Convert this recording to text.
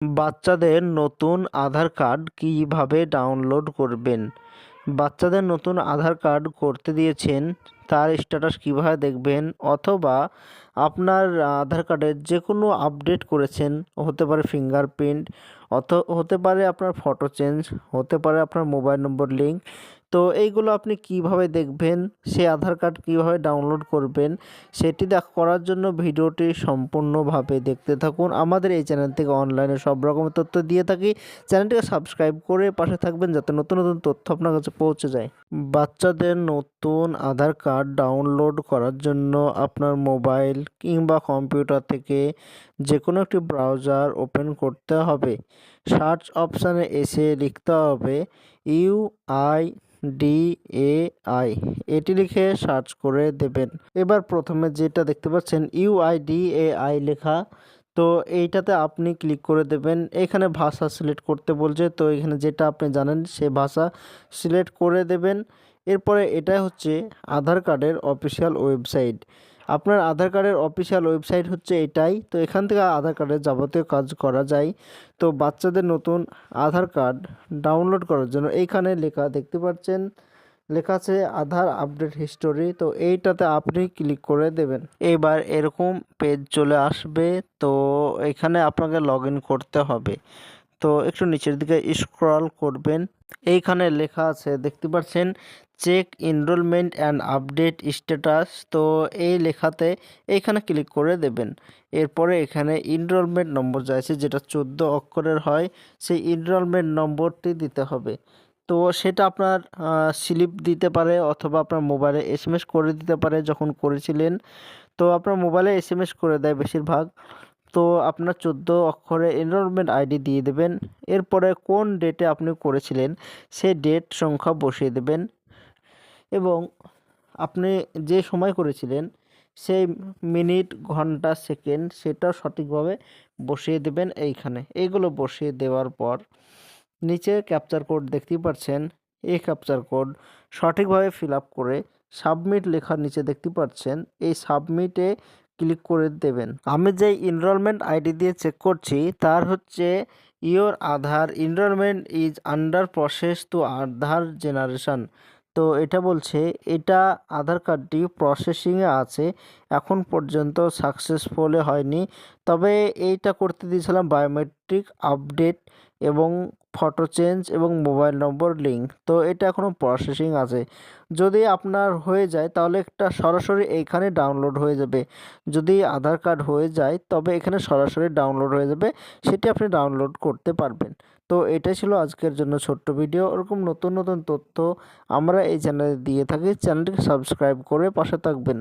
বাচ্চাদের নতুন আধার কার্ড কিভাবে ডাউনলোড করবেন? বাচ্চাদের নতুন আধার কার্ড করতে দিয়েছেন, তার স্ট্যাটাস কিভাবে দেখবেন? অথবা আপনার আধার কার্ডের যে কোনো আপডেট করেছেন, হতে পারে ফিঙ্গারপ্রিন্ট, হতে পারে আপনার ফটো চেঞ্জ, হতে পারে আপনার মোবাইল নম্বর লিঙ্ক। তো এইগুলো আপনি কিভাবে দেখবেন, সে আধার কার্ড কিভাবে ডাউনলোড করবেন, সেটি করার জন্য ভিডিওটি সম্পূর্ণভাবে দেখতে থাকুন। আমাদের এই চ্যানেল থেকে অনলাইনে সব রকমের তথ্য দিয়ে থাকি। চ্যানেলটিকে সাবস্ক্রাইব করে পাশে থাকবেন যাতে নতুন নতুন তথ্য আপনার কাছে পৌঁছে যায়। বাচ্চাদের নতুন আধার কার্ড ডাউনলোড করার জন্য আপনার মোবাইল কিংবা কম্পিউটার থেকে যে কোনো একটি ব্রাউজার ওপেন করতে হবে। সার্চ অপশানে এসে লিখতে হবে UIDAI, এটি লিখে সার্চ করে দেবেন। এবার প্রথমে যেটা দেখতে পাচ্ছেন UIDAI লেখা, তো এইটাতে আপনি ক্লিক করে দেবেন। এখানে ভাষা সিলেক্ট করতে বলছে, তো এখানে যেটা আপনি জানেন সে ভাষা সিলেক্ট করে দেবেন। এরপরে এটাই হচ্ছে আধার কার্ডের অফিসিয়াল ওয়েবসাইট। আপনার আধার কার্ডের অফিসিয়াল ওয়েবসাইট হচ্ছে এটাই। তো এখান থেকে আধার কার্ডের যাবতীয় কাজ করা যায়। তো বাচ্চাদের নতুন আধার কার্ড ডাউনলোড করার জন্য এইখানে লেখা দেখতে পাচ্ছেন, লেখা আছে আধার আপডেট হিস্টোরি। তো এইটাতে আপনি ক্লিক করে দেবেন। এবার এরকম পেজ চলে আসবে। তো এখানে আপনাকে লগ ইন করতে হবে। তো একটু নিচের দিকে স্ক্রল করবেন, এইখানে লেখা আছে দেখতে পাচ্ছেন check enrollment and update status. তো এই লেখাতে এইখানে ক্লিক করে দেবেন। এরপরে এখানে এনরোলমেন্ট নম্বর চাইছে, যেটা 14 অক্ষরের হয়, সেই এনরোলমেন্ট নম্বরটি দিতে হবে। তো সেটা আপনার স্লিপ দিতে পারে অথবা আপনার মোবাইলে SMS করে দিতে পারে যখন করেছিলেন। তো আপনার মোবাইলে SMS করে দেয় বেশিরভাগ। তো আপনার 14 অক্ষরে এনরোলমেন্ট আইডি দিয়ে দেবেন। এরপরে কোন ডেটে আপনি করেছিলেন সেই ডেট সংখ্যা বসিয়ে দেবেন এবং আপনি যে সময় করেছিলেন সেই মিনিট, ঘন্টা, সেকেন্ড সেটাও সঠিকভাবে বসিয়ে দেবেন এইখানে। এইগুলো বসিয়ে দেওয়ার পর নিচে ক্যাপচার কোড দেখতেই পাচ্ছেন, এই ক্যাপচার কোড সঠিকভাবে ফিল আপ করে সাবমিট লেখার নিচে দেখতে পাচ্ছেন, এই সাবমিটে ক্লিক করে দেবেন। আমি যেই এনরোলমেন্ট আইডি দিয়ে চেক করছি তার হচ্ছে your Aadhaar enrolment is under process to Aadhaar generation. তো এটা বলছে এটা আধার কার্ডটি প্রসেসিংয়ে আছে, এখন পর্যন্ত সাকসেসফুলি হয়নি। তবে এইটা করতে দিয়েছিলাম বায়োমেট্রিক আপডেট এবং ফটো চেঞ্জ এবং মোবাইল নম্বর লিঙ্ক। তো এটা এখনও প্রসেসিং আছে। যদি আপনার হয়ে যায় তাহলে একটা সরাসরি এইখানে ডাউনলোড হয়ে যাবে। যদি আধার কার্ড হয়ে যায় তবে এখানে সরাসরি ডাউনলোড হয়ে যাবে, সেটি আপনি ডাউনলোড করতে পারবেন। তো এটাই ছিল আজকের জন্য ছোট্ট ভিডিও। ওরকম নতুন নতুন তথ্য আমরা এই চ্যানেলে দিয়ে থাকি। চ্যানেলটিকে সাবস্ক্রাইব করে পাশে থাকবেন।